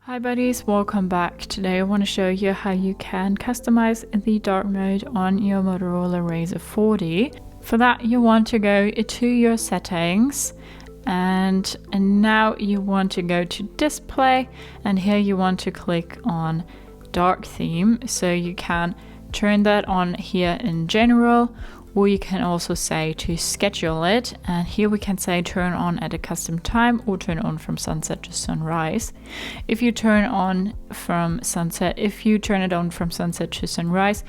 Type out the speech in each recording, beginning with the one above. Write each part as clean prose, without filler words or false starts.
Hi buddies, welcome back. Today I want to show you how you can customize the dark mode on your Motorola Razr 40. For that you want to go to your settings and now you want to go to display, and here you want to click on dark theme, so you can turn that on here in general, or you can also say to schedule it, and here we can say turn on at a custom time or turn on from sunset to sunrise. If you turn it on from sunset to sunrise,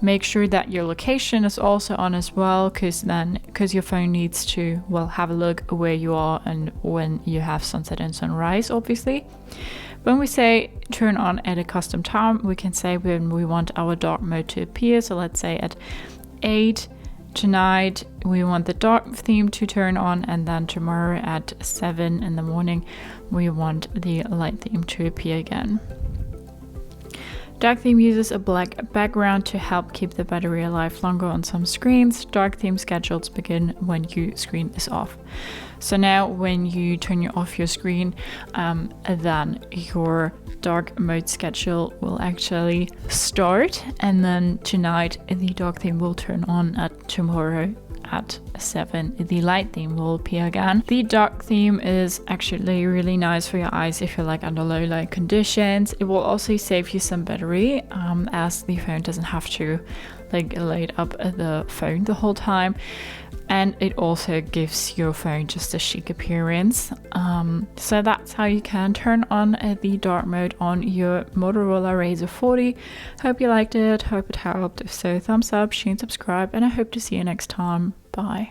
make sure that your location is also on as well, because your phone needs to have a look where you are and when you have sunset and sunrise, obviously. When we say turn on at a custom time, we can say when we want our dark mode to appear. So let's say at 8 tonight we want the dark theme to turn on, and then tomorrow at 7 in the morning we want the light theme to appear again. Dark theme uses a black background to help keep the battery alive longer on some screens. Dark theme schedules begin when your screen is off. So now when you turn off your screen, then your dark mode schedule will actually start, and then tonight the dark theme will turn on, at tomorrow at 7 the light theme will appear again. The dark theme is actually really nice for your eyes if you're like under low light conditions. It will also save you some battery, as the phone doesn't have to light up the phone the whole time, and it also gives your phone just a chic appearance. So that's how you can turn on the dark mode on your Motorola Razr 40. Hope you liked it, hope it helped. If so, thumbs up, share and subscribe, and I hope to see you next time. Bye.